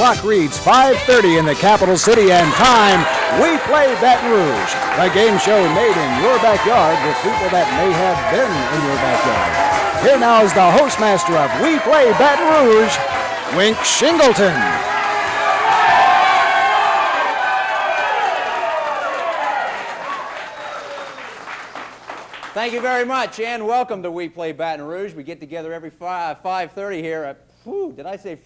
clock reads 5:30 in the capital city and time, WePlay Baton Rouge, a game show made in your backyard with people that may have been in your backyard. Here now is the hostmaster of WePlay Baton Rouge, Wink Shingleton. Thank you very much, and welcome to WePlay Baton Rouge. We get together every 5:30 here at, did I say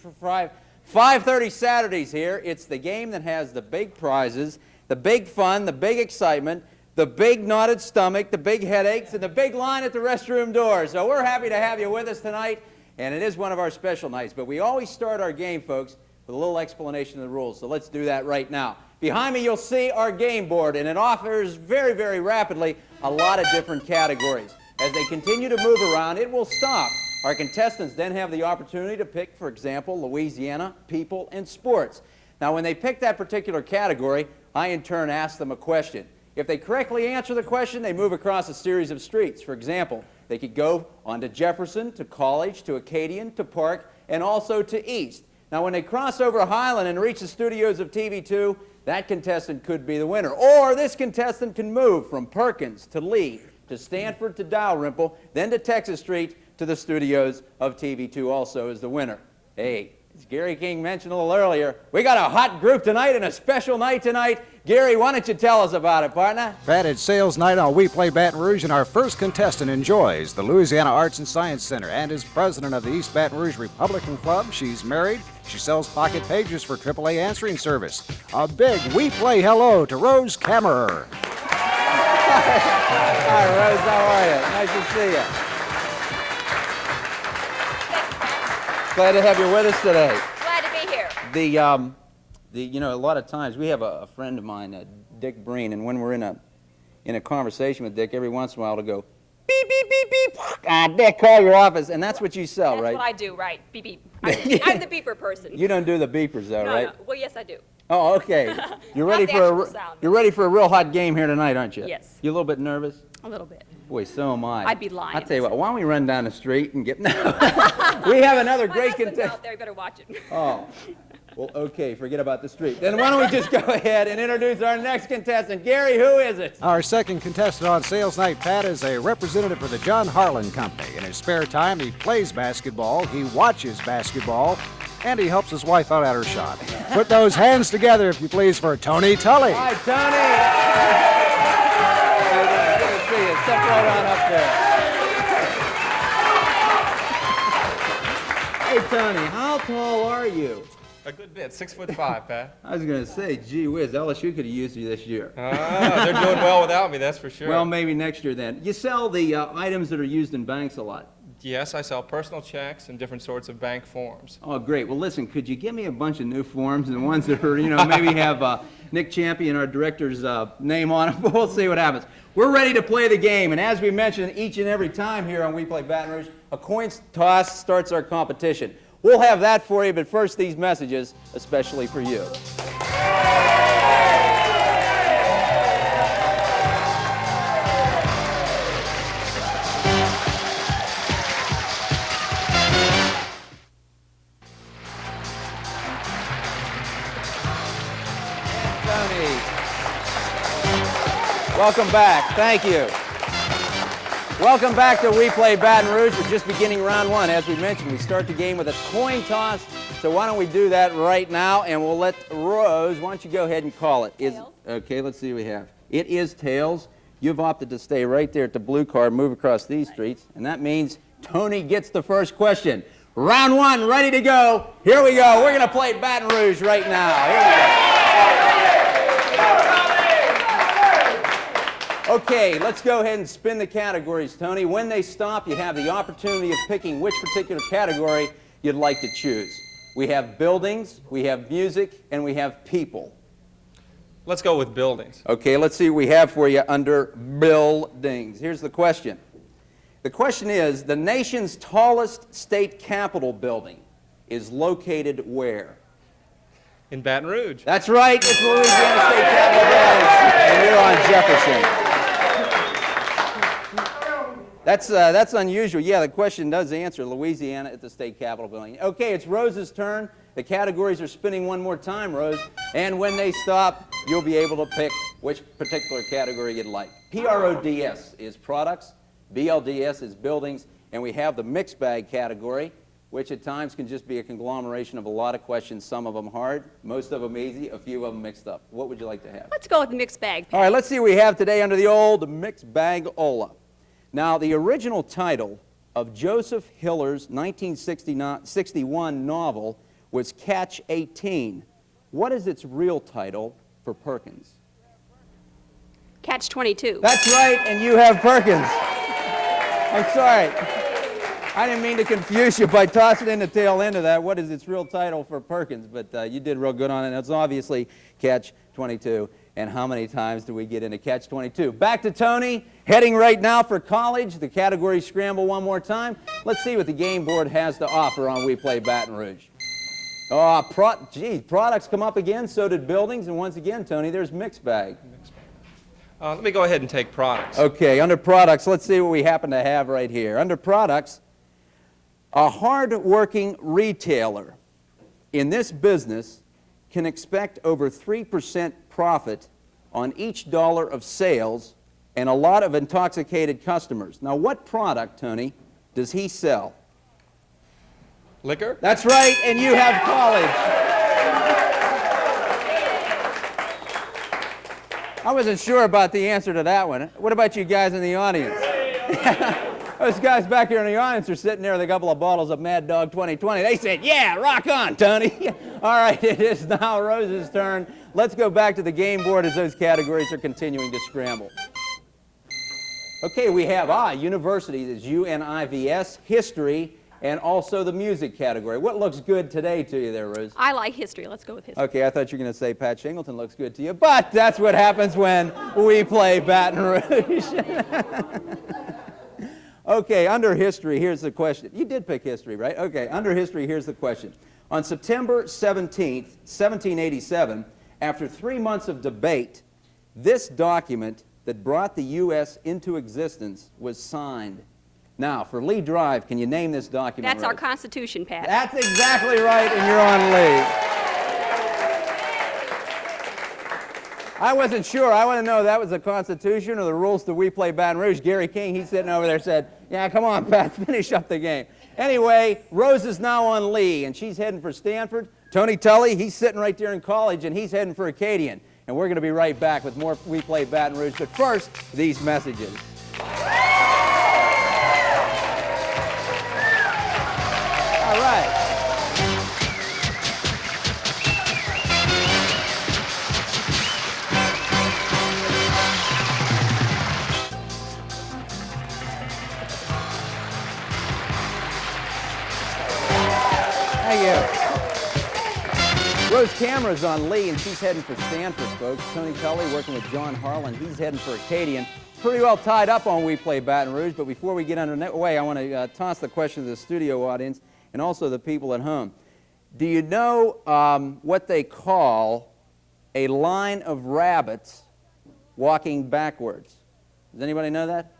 5:30 Saturdays here. It's the game that has the big prizes, the big fun, the big excitement, the big knotted stomach, the big headaches, and the big line at the restroom door. So we're happy to have you with us tonight, and it is one of our special nights. But we always start our game, folks, with a little explanation of the rules. So let's do that right now. Behind me, you'll see our game board, and it offers very, very rapidly a lot of different categories. As they continue to move around, it will stop. Our contestants then have the opportunity to pick, for example, Louisiana, people, and sports. Now, when they pick that particular category, I in turn ask them a question. If they correctly answer the question, they move across a series of streets. For example, they could go on to Jefferson, to College, to Acadian, to Park, and also to East. Now, when they cross over Highland and reach the studios of TV2, that contestant could be the winner. Or this contestant can move from Perkins to Lee, to Stanford to Dalrymple, then to Texas Street, to the studios of TV2 also as the winner. Hey, as Gary King mentioned a little earlier, we got a hot group tonight and a special night tonight. Gary, why don't you tell us about it, partner? Pat, it's sales night on WePlay Baton Rouge, and our first contestant enjoys the Louisiana Arts and Science Center and is president of the East Baton Rouge Republican Club. She's married. She sells pocket pages for AAA answering service. A big WePlay hello to Rose Kammerer. Hi, Rose. How are you? Nice to see you. Glad to have you with us today. Glad to be here. You know, a lot of times we have a friend of mine, Dick Breen, and when we're in a conversation with Dick, every once in a while to go beep beep beep beep. Dick, call your office, and that's what you sell, That's right? what I do, right? Beep beep. I'm the beeper person. You don't do the beepers, though, No, right? no. Well, yes, I do. Oh, okay. You're ready Not the for actual sound. you're ready for a real hot game here tonight, aren't you? Yes. You a little bit nervous? A little bit. Boy, so am I. I'd be lying. I'll tell you what. Why don't we run down the street and get? No. We have another My great husband's contestant. out there. You better watch it. Oh, well, okay, forget about the street. Then why don't we just go ahead and introduce our next contestant. Gary, who is it? Our second contestant on sales night, Pat, is a representative for the John Harlan Company. In his spare time, he plays basketball, he watches basketball, and he helps his wife out at her shot. Put those hands together, if you please, for Tony Tully. Hi, Tony. Good to see you. Step right on up there. Hey, Tony, how tall are you? A good bit, 6'5", Pat. I was going to say, gee whiz, LSU could have used you this year. They're doing well without me, that's for sure. Well, maybe next year then. You sell the items that are used in banks a lot. Yes, I sell personal checks and different sorts of bank forms. Oh, great. Well, listen, could you give me a bunch of new forms and ones that are, maybe have Nick Champion, our director's name on them? We'll see what happens. We're ready to play the game, and as we mentioned each and every time here on WePlay Baton Rouge, a coin toss starts our competition. We'll have that for you, but first these messages, especially for you. Tony, welcome back. Thank you. Welcome back to WePlay Baton Rouge. We're just beginning round one. As we mentioned, we start the game with a coin toss. So why don't we do that right now, and we'll let Rose, why don't you go ahead and call it. Tails. Okay, let's see what we have. It is tails. You've opted to stay right there at the blue card, move across these streets, and that means Tony gets the first question. Round one, ready to go. Here we go. We're going to play Baton Rouge right now. Here we go. Okay, let's go ahead and spin the categories, Tony. When they stop, you have the opportunity of picking which particular category you'd like to choose. We have buildings, we have music, and we have people. Let's go with buildings. Okay, let's see what we have for you under buildings. Here's the question. The question is, the nation's tallest state capitol building is located where? In Baton Rouge. That's right, it's the Louisiana State Capitol building, and you're on Jefferson. That's unusual. Yeah, the question does answer Louisiana at the State Capitol building. Okay, it's Rose's turn. The categories are spinning one more time, Rose. And when they stop, you'll be able to pick which particular category you'd like. PRODS is products, BLDS is buildings, and we have the mixed bag category, which at times can just be a conglomeration of a lot of questions, some of them hard, most of them easy, a few of them mixed up. What would you like to have? Let's go with the mixed bag. All right, let's see what we have today under the old mixed bag-ola. Now, the original title of Joseph Hiller's 1961 novel was Catch 18. What is its real title for Perkins? Catch 22. That's right, and you have Perkins. I'm sorry. I didn't mean to confuse you by tossing in the tail end of that. What is its real title for Perkins? But you did real good on it. It's obviously Catch 22. And how many times do we get into Catch 22? Back to Tony, heading right now for college. The category scramble one more time. Let's see what the game board has to offer on WePlay Baton Rouge. Oh, products come up again, so did buildings. And once again, Tony, there's mixed bag. Let me go ahead and take products. Okay, under products, let's see what we happen to have right here. Under products, a hard-working retailer in this business can expect over 3% profit on each dollar of sales and a lot of intoxicated customers. Now, what product, Tony, does he sell? Liquor? That's right, and you have college. I wasn't sure about the answer to that one. What about you guys in the audience? Those guys back here in the audience are sitting there with a couple of bottles of Mad Dog 2020. They said, yeah, rock on, Tony. All right, it is now Rose's turn. Let's go back to the game board as those categories are continuing to scramble. Okay, we have, university is UNIVS, history, and also the music category. What looks good today to you there, Rose? I like history. Let's go with history. Okay, I thought you were going to say Pat Shingleton looks good to you, but that's what happens when we play Baton Rouge. Okay, under history, here's the question. You did pick history, right? Okay, under history, here's the question. On September 17th, 1787, after 3 months of debate, this document that brought the U.S. into existence was signed. Now, for Lee Drive, can you name this document? That's our Constitution, Pat. That's exactly right, and you're on Lee. I wasn't sure. I want to know if that was the Constitution or the rules to WePlay Baton Rouge. Gary King, he's sitting over there, said, yeah, come on, Pat, finish up the game. Anyway, Rose is now on Lee, and she's heading for Stanford. Tony Tully, he's sitting right there in college, and he's heading for Acadian. And we're going to be right back with more WePlay Baton Rouge. But first, these messages. All right. Thank you. Rose Cameron's on Lee, and she's heading for Stanford, folks. Tony Tully working with John Harlan. He's heading for Acadian. Pretty well tied up on WePlay Baton Rouge, but before we get underway, I want to toss the question to the studio audience and also the people at home. Do you know what they call a line of rabbits walking backwards? Does anybody know that?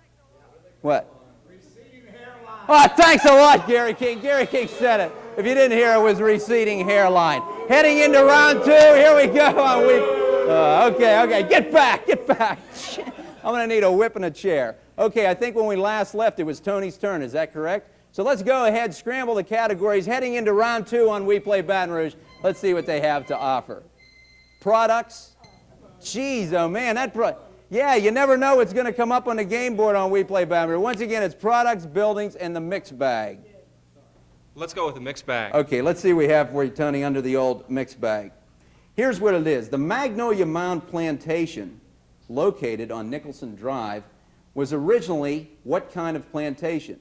What? Receding hairline. Oh, thanks a lot, Gary King. Gary King said it. If you didn't hear, it was receding hairline. Heading into round two. Here we go. Okay. Get back. I'm going to need a whip and a chair. Okay, I think when we last left, it was Tony's turn. Is that correct? So let's go ahead, scramble the categories. Heading into round two on WePlay Baton Rouge. Let's see what they have to offer. Products. Jeez, oh man, yeah, you never know what's going to come up on the game board on WePlay Baton Rouge. Once again, it's products, buildings, and the mixed bag. Let's go with the mixed bag. Okay, let's see what we have for you, Tony, under the old mixed bag. Here's what it is. The Magnolia Mound Plantation, located on Nicholson Drive, was originally what kind of plantation?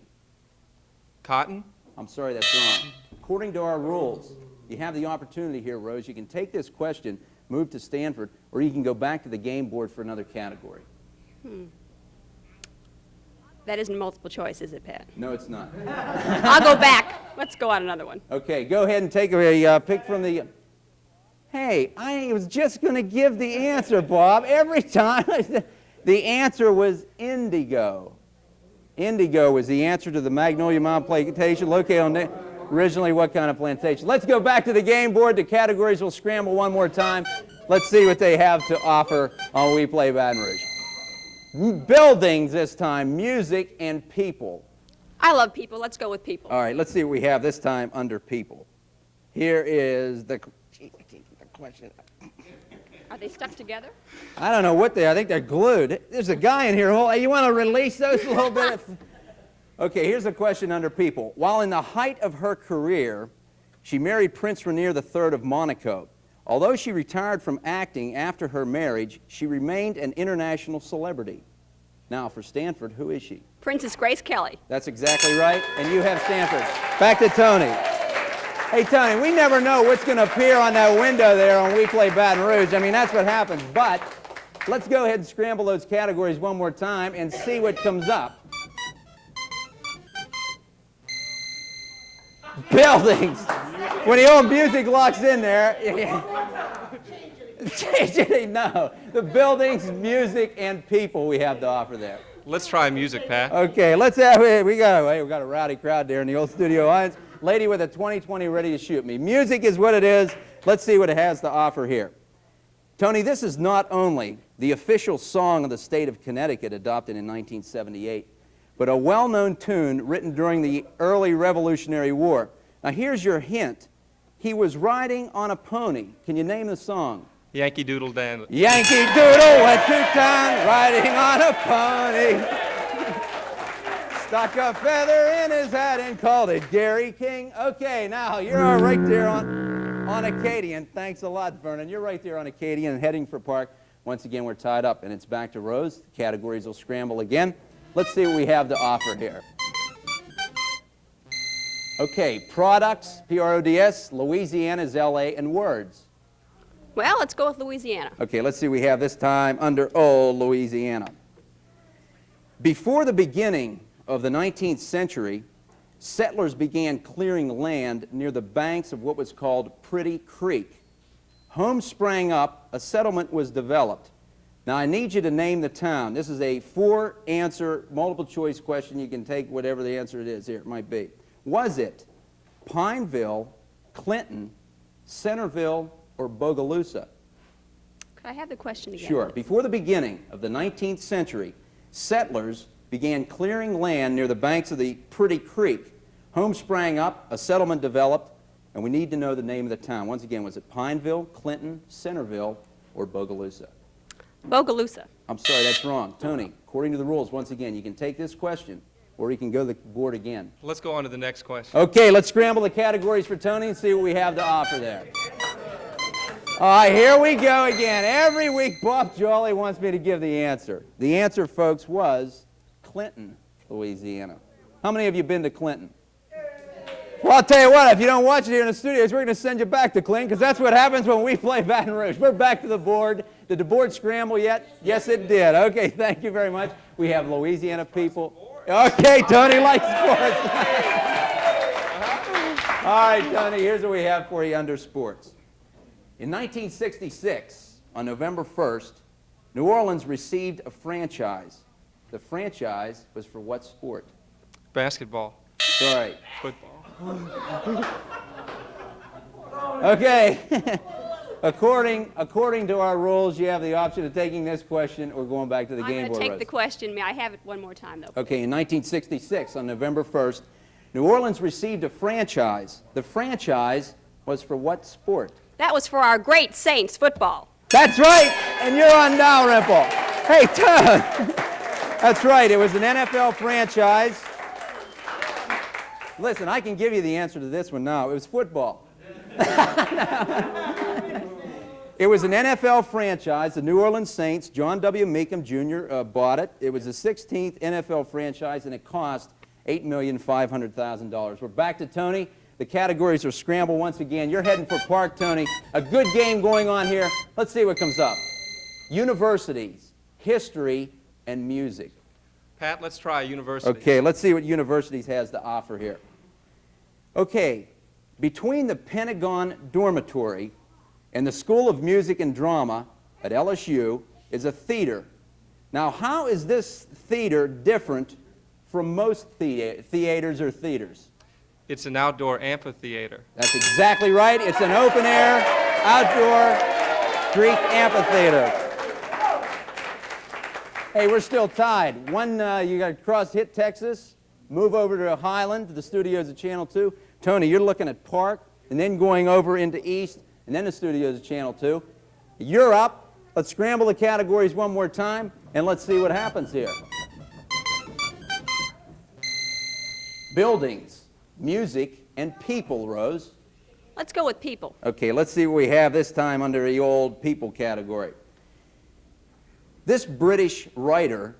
Cotton? I'm sorry, that's wrong. According to our rules, you have the opportunity here, Rose. You can take this question, move to Stanford, or you can go back to the game board for another category. That isn't multiple choice, is it, Pat? No, it's not. I'll go back. Let's go on another one. Okay, go ahead and take a pick from the... Hey, I was just going to give the answer, Bob. Every time I said... The answer was indigo. Indigo was the answer to the Magnolia Mound Plantation located on... Originally, what kind of plantation? Let's go back to the game board. The categories will scramble one more time. Let's see what they have to offer on We Play Baton Rouge. Buildings this time, music and people. I love people. Let's go with people. All right, let's see what we have this time under people. Here is the question. Are they stuck together? I don't know what they are. I think they're glued. There's a guy in here. You want to release those a little bit? Okay, here's a question under people. While in the height of her career, she married Prince Rainier III of Monaco. Although she retired from acting after her marriage, she remained an international celebrity. Now, for Stanford, who is she? Princess Grace Kelly. That's exactly right, and you have Stanford. Back to Tony. Hey, Tony, we never know what's going to appear on that window there on We Play Baton Rouge. I mean, that's what happens. But let's go ahead and scramble those categories one more time and see what comes up. Buildings. When the old music locks in there. No. The buildings, music, and people we have to offer there. Let's try music, Pat. Okay, let's have it. We got a rowdy crowd there in the old studio audience. Lady with a 20-20 ready to shoot me. Music is what it is. Let's see what it has to offer here. Tony, this is not only the official song of the state of Connecticut adopted in 1978, but a well-known tune written during the early Revolutionary War. Now here's your hint. He was riding on a pony. Can you name the song? Yankee Doodle Dan. Yankee Doodle went to town riding on a pony. Stuck a feather in his hat and called it Gary King. Okay, now you're right there on Acadian. Thanks a lot, Vernon. You're right there on Acadian and heading for Park. Once again, we're tied up, and it's back to Rose. The categories will scramble again. Let's see what we have to offer here. Okay, products, P-R-O-D-S, Louisiana's L.A., and words. Well, let's go with Louisiana. Okay, let's see what we have this time under old Louisiana. Before the beginning of the 19th century, settlers began clearing land near the banks of what was called Pretty Creek. Homes sprang up, a settlement was developed. Now I need you to name the town. This is a 4-answer multiple choice question. You can take whatever the answer it is here, it might be. Was it Pineville, Clinton, Centerville, or Bogalusa? Could I have the question again? Sure. Before the beginning of the 19th century, settlers began clearing land near the banks of the Pretty Creek. Homes sprang up, a settlement developed, and we need to know the name of the town. Once again, was it Pineville, Clinton, Centerville, or Bogalusa? Bogalusa. I'm sorry, that's wrong. Tony, according to the rules, once again, you can take this question, or you can go to the board again. Let's go on to the next question. Okay, let's scramble the categories for Tony and see what we have to offer there. All right, here we go again. Every week, Bob Jolly wants me to give the answer. The answer, folks, was Clinton, Louisiana. How many of you been to Clinton? Well, I'll tell you what, if you don't watch it here in the studios, we're going to send you back to Clinton, because that's what happens when we play Baton Rouge. We're back to the board. Did the board scramble yet? Yes, it did. Okay, thank you very much. We have Louisiana people. Okay, Tony likes sports. All right, Tony, here's what we have for you under sports. In 1966, on November 1st, New Orleans received a franchise. The franchise was for what sport? Basketball. Sorry. Football. Okay. According to our rules, you have the option of taking this question or going back to the game I'm board. going to take the question. May I have it one more time, though? Okay, in 1966, on November 1st, New Orleans received a franchise. The franchise was for what sport? That was for our great Saints football. That's right, and you're on Dalrymple. Hey, Tom. That's right, it was an NFL franchise. Listen, I can give you the answer to this one now. It was football. It was an NFL franchise. The New Orleans Saints, John W. Meekum Jr. Bought it. It was the 16th NFL franchise, and it cost $8,500,000. We're back to Tony. The categories are scrambled once again. You're heading for Park, Tony. A good game going on here. Let's see what comes up. Universities, history, and music. Pat, let's try university. Okay, let's see what universities has to offer here. Okay, between the Pentagon Dormitory and the School of Music and Drama at LSU is a theater. Now, how is this theater different from most theaters or theaters? It's an outdoor amphitheater. That's exactly right. It's an open-air, outdoor Greek amphitheater. Hey, we're still tied. You got to hit Texas, move over to Highland, to the studios of Channel 2. Tony, you're looking at Park, and then going over into East, and then the studios of Channel 2. You're up. Let's scramble the categories one more time, and let's see what happens here. Buildings, music, and people, Rose. Let's go with people. Okay, let's see what we have this time under the old people category. This British writer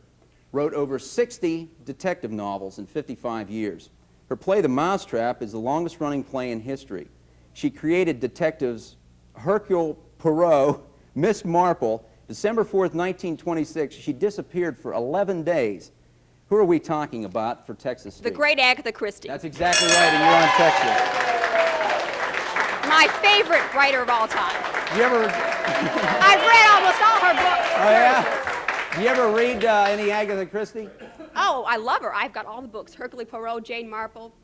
wrote over 60 detective novels in 55 years. Her play, The Mousetrap, is the longest-running play in history. She created detectives Hercule Poirot, Miss Marple. December 4th, 1926, she disappeared for 11 days. Who are we talking about for Texas Street? The great Agatha Christie. That's exactly right, and you're on Texas. My favorite writer of all time. You ever... I've read almost all her books. Oh, yeah? Do you ever read any Agatha Christie? Oh, I love her. I've got all the books. Hercule Poirot, Jane Marple,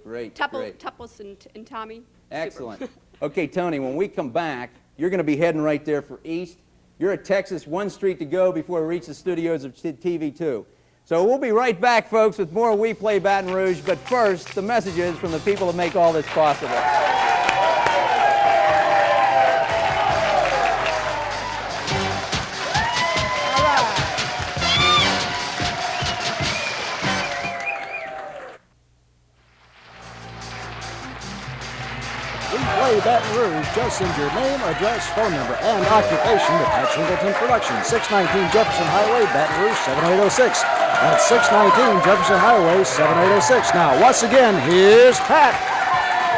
Great, great. Tuppence and Tommy. Excellent. Okay, Tony, when we come back, you're going to be heading right there for East. You're at Texas, one street to go before we reach the studios of TV2. So we'll be right back, folks, with more We Play Baton Rouge. But first, the messages from the people that make all this possible. WePlay Baton Rouge. Just send your name, address, phone number, and occupation to Pat Shingleton Productions, 619 Jefferson Highway, Baton Rouge, 7806. That's 619 Jefferson Highway, 7806. Now, once again, here's Pat.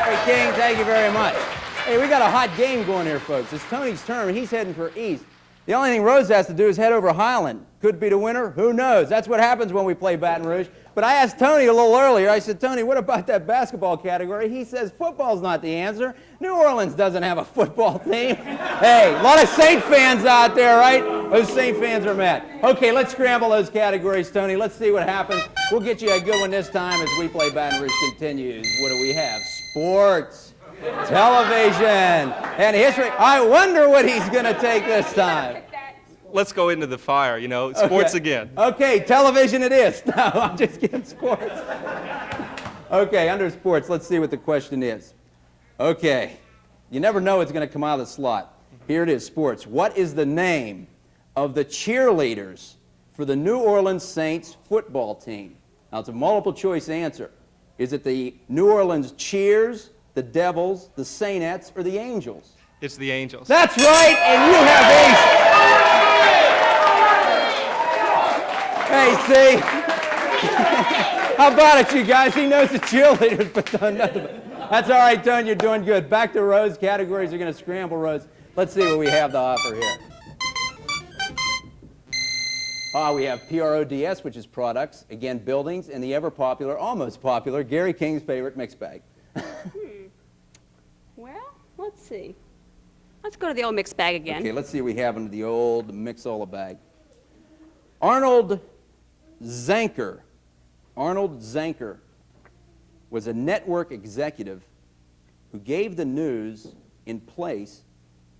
Hey, King, thank you very much. Hey, we got a hot game going here, folks. It's Tony's turn. He's heading for East. The only thing Rose has to do is head over Highland. Could be the winner. Who knows? That's what happens when we play Baton Rouge. But I asked Tony a little earlier. I said, Tony, what about that basketball category? He says football's not the answer. New Orleans doesn't have a football team. Hey, a lot of Saint fans out there, right? Those Saint fans are mad. Okay, let's scramble those categories, Tony. Let's see what happens. We'll get you a good one this time as We Play Baton Rouge continues. What do we have? Sports, television, and history. I wonder what he's going to take this time. Let's go into the fire, sports Okay. again. Okay, television it is. No, I'm just kidding, sports. Okay, under sports, let's see what the question is. Okay, you never know what's going to come out of the slot. Here it is, sports. What is the name of the cheerleaders for the New Orleans Saints football team? Now, it's a multiple choice answer. Is it the New Orleans Cheers, the Devils, the Saints, or the Angels? It's the Angels. That's right, and you have ace. Hey, see? How about it, you guys? He knows the cheerleaders, but done nothing. That's all right, Tony. You're doing good. Back to Rose. Categories are going to scramble, Rose. Let's see what we have to offer here. We have PRODS, which is products, again, buildings, and the ever-popular, almost popular, Gary King's favorite mixed bag. Well, let's see. Let's go to the old mixed bag again. Okay, let's see what we have under the old Mixola bag. Arnold Zanker was a network executive who gave the news in place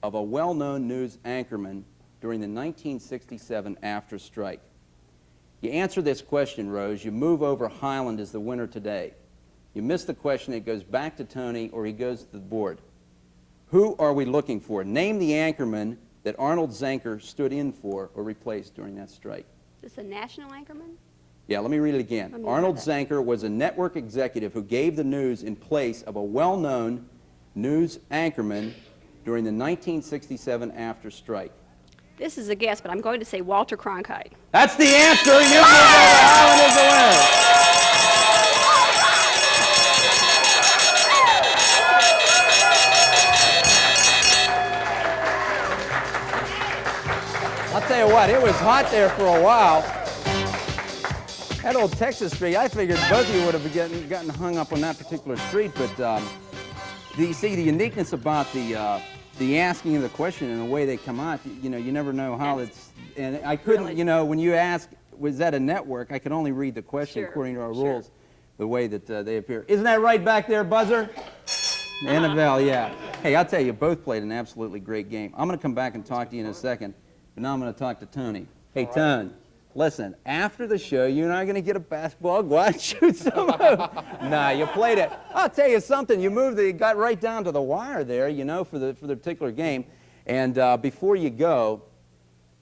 of a well-known news anchorman during the 1967 after strike. You answer this question, Rose, you move over Highland as the winner today. You miss the question, it goes back to Tony, or he goes to the board. Who are we looking for? Name the anchorman that Arnold Zanker stood in for or replaced during that strike. Is this a national anchorman? Yeah, let me read it again. Arnold Zanker was a network executive who gave the news in place of a well-known news anchorman during the 1967 after strike. This is a guess, but I'm going to say Walter Cronkite. That's the answer. You move over. Highland is the winner. I'll tell you what, it was hot there for a while. That old Texas street, I figured both of you would have gotten hung up on that particular street, but you see the uniqueness about the asking of the question and the way they come out, you never know how it's, and I couldn't, really? when you ask, was that a network, I could only read the question Sure, according to our sure. rules. the way that they appear. Isn't that right back there, Buzzer? Annabelle, yeah. Hey, I'll tell you, both played an absolutely great game. I'm going to come back and talk to you in a second, but now I'm going to talk to Tony. Hey, Tone, listen, after the show, you and I are going to get a basketball, go out and shoot some hoops. Nah, you played it. I'll tell you something, you got right down to the wire there, you know, for the particular game. And before you go,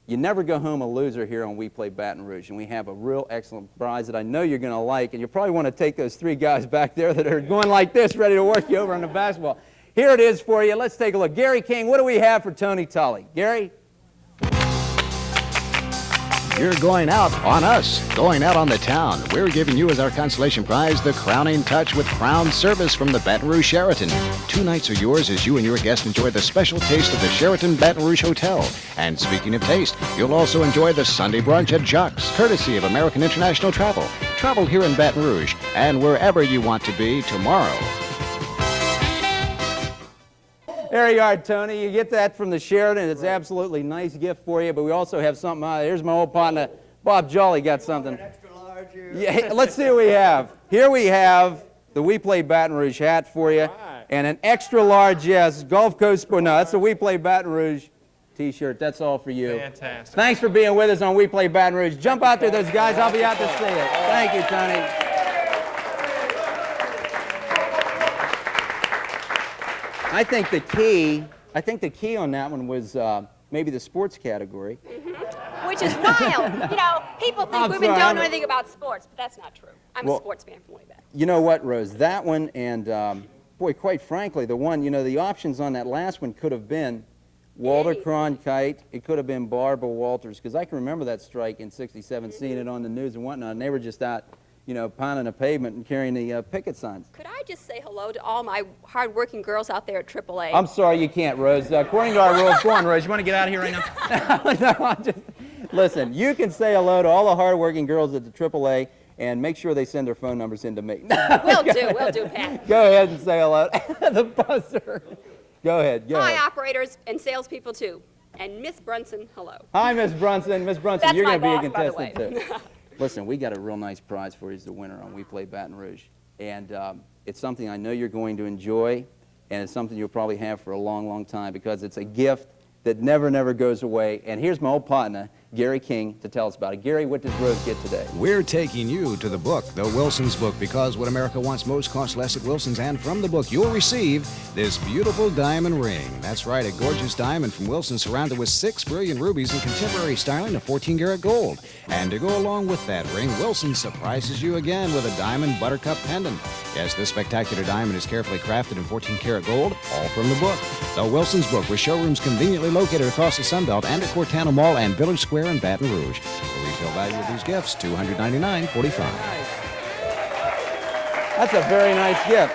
you never go home a loser here on WePlay Baton Rouge, and we have a real excellent prize that I know you're going to like, and you probably want to take those 3 guys back there that are going like this, ready to work you over on the basketball. Here it is for you. Let's take a look. Gary King, what do we have for Tony Tully? Gary? You're going out on us, going out on the town. We're giving you as our consolation prize the crowning touch with Crown Service from the Baton Rouge Sheraton. 2 nights are yours as you and your guests enjoy the special taste of the Sheraton Baton Rouge Hotel. And speaking of taste, you'll also enjoy the Sunday brunch at Jacques, courtesy of American International Travel. Travel here in Baton Rouge and wherever you want to be tomorrow. There you are, Tony. You get that from the Sheraton. It's absolutely nice gift for you, but we also have something. Here's my old partner, Bob Jolly, got something. An extra large here. Yeah, let's see what we have. Here we have the WePlay Baton Rouge hat for you, and an extra large, yes, Gulf Coast Sport. No, that's a WePlay Baton Rouge T-shirt. That's all for you. Fantastic. Thanks for being with us on WePlay Baton Rouge. Jump out there, those guys. I'll be out to see it. Thank you, Tony. I think the key on that one was maybe the sports category. Which is wild. You know, people think I'm women sorry, don't know anything about sports, but that's not true. I'm Well, a sports fan from way back. You know what, Rose? That one and, boy, quite frankly, the one, you know, the options on that last one could have been Walter Cronkite. It could have been Barbara Walters, because I can remember that strike in '67, seeing it on the news and whatnot, and they were just out, you know, pounding the pavement and carrying the picket signs. Could I just say hello to all my hard-working girls out there at AAA? I'm sorry, you can't, Rose. According to our rules, go on, Rose. You want to get out of here right now? No, listen, you can say hello to all the hard-working girls at the AAA, and make sure they send their phone numbers in to me. Will do, Pat. Go ahead and say hello. The buzzer. Go ahead. Hi, operators and salespeople, too. And Miss Brunson, hello. Hi, Miss Brunson. Miss Brunson, That's you're my going to be a boss, by the contestant, way. too. Listen, we got a real nice prize for you as the winner on WePlay Baton Rouge. And it's something I know you're going to enjoy, and it's something you'll probably have for a long, long time, because it's a gift that never goes away. And here's my old partner, Gary King, to tell us about it. Gary, what does Rose get today? We're taking you to the book, the Wilson's book, because what America wants most costs less at Wilson's, and from the book you'll receive this beautiful diamond ring. That's right, a gorgeous diamond from Wilson surrounded with 6 brilliant rubies in contemporary styling of 14-karat gold. And to go along with that ring, Wilson surprises you again with a diamond buttercup pendant. Yes, this spectacular diamond is carefully crafted in 14-karat gold, all from the book. The Wilson's book, with showrooms conveniently located across the Sunbelt and at Cortana Mall and Village Square in Baton Rouge. The retail value of these gifts, $299.45. That's a very nice gift.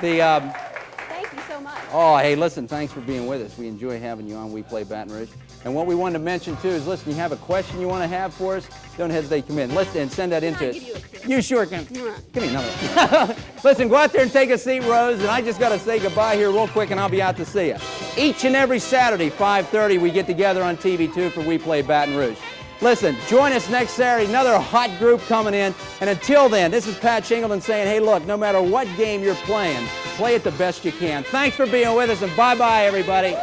Thank you so much. Oh, hey, listen, thanks for being with us. We enjoy having you on WePlay Baton Rouge. And what we wanted to mention, too, is, listen, you have a question you want to have for us, don't hesitate to come in. Listen, and send that into I it. give you a kiss? You sure can. Give me another one. Listen, go out there and take a seat, Rose, and I just got to say goodbye here real quick, and I'll be out to see you. Each and every Saturday, 5:30, we get together on TV2 for WePlay Baton Rouge. Listen, join us next Saturday, another hot group coming in. And until then, this is Pat Shingleton saying, hey, look, no matter what game you're playing, play it the best you can. Thanks for being with us, and bye-bye, everybody.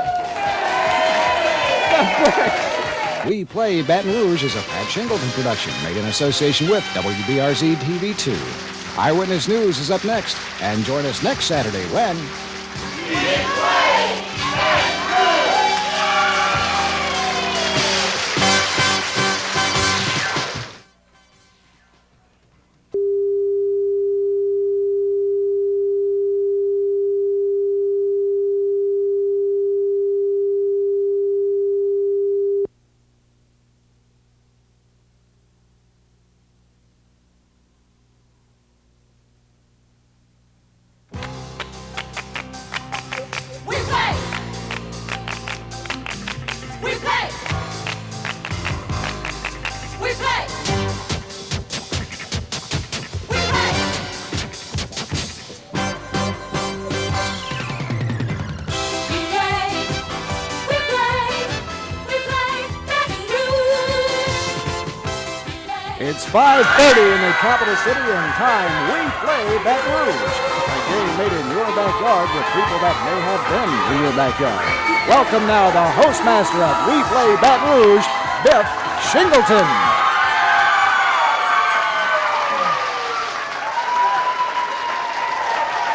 WePlay Baton Rouge is a Pat Shingleton production made in association with WBRZ TV2. Eyewitness News is up next, and join us next Saturday when... It's 5:30 in the capital city and time. We play Baton Rouge. A game made in your backyard with people that may have been in your backyard. Welcome now the hostmaster of We Play Baton Rouge, Pat Shingleton.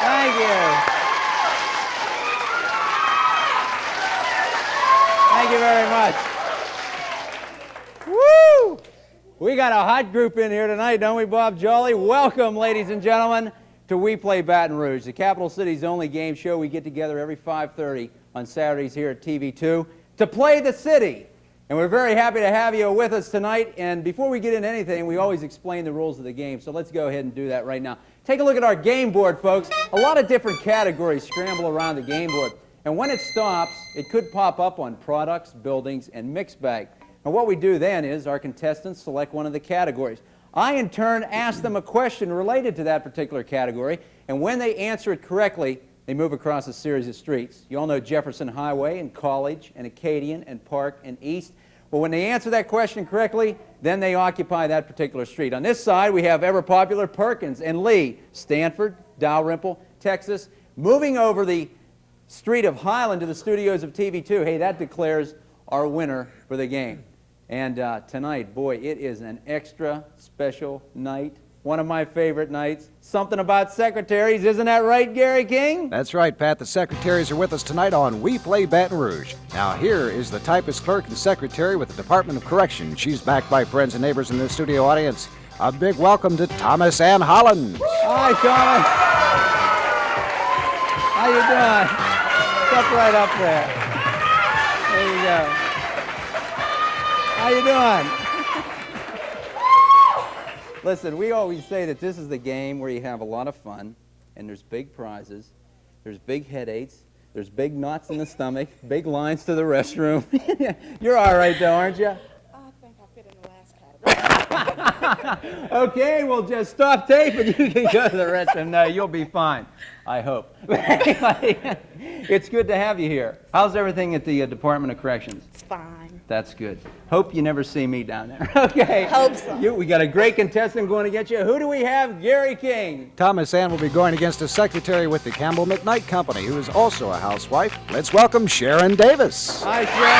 Thank you. Thank you very much. Woo! We got a hot group in here tonight, don't we, Bob Jolly? Welcome, ladies and gentlemen, to We Play Baton Rouge, the capital city's only game show. We get together every 5:30 on Saturdays here at TV2 to play the city. And we're very happy to have you with us tonight. And before we get into anything, we always explain the rules of the game. So let's go ahead and do that right now. Take a look at our game board, folks. A lot of different categories scramble around the game board. And when it stops, it could pop up on products, buildings, and mixed bag. And what we do then is our contestants select one of the categories. I, in turn, ask them a question related to that particular category. And when they answer it correctly, they move across a series of streets. You all know Jefferson Highway and College and Acadian and Park and East. Well, when they answer that question correctly, then they occupy that particular street. On this side, we have ever popular Perkins and Lee, Stanford, Dalrymple, Texas. Moving over the street of Highland to the studios of TV2, hey, that declares our winner for the game. And tonight, boy, it is an extra special night. One of my favorite nights. Something about secretaries, isn't that right, Gary King? That's right, Pat. The secretaries are with us tonight on We Play Baton Rouge. Now, here is the typist clerk and secretary with the Department of Correction. She's backed by friends and neighbors in the studio audience. A big welcome to Thomas Ann Holland. Hi, Thomas. How you doing? Step right up there. There you go. How you doing? Listen, we always say that this is the game where you have a lot of fun, and there's big prizes, there's big headaches, there's big knots in the stomach, big lines to the restroom. You're all right, though, aren't you? I think I fit in the last category. Okay, we'll just stop tape and you can go to the restroom. No, you'll be fine, I hope. It's good to have you here. How's everything at the Department of Corrections? It's fine. That's good. Hope you never see me down there. Okay. Hope so. We got a great contestant going against you. Who do we have? Gary King. Thomas Ann will be going against a secretary with the Campbell McKnight Company, who is also a housewife. Let's welcome Sharon Davis. Hi, Sharon.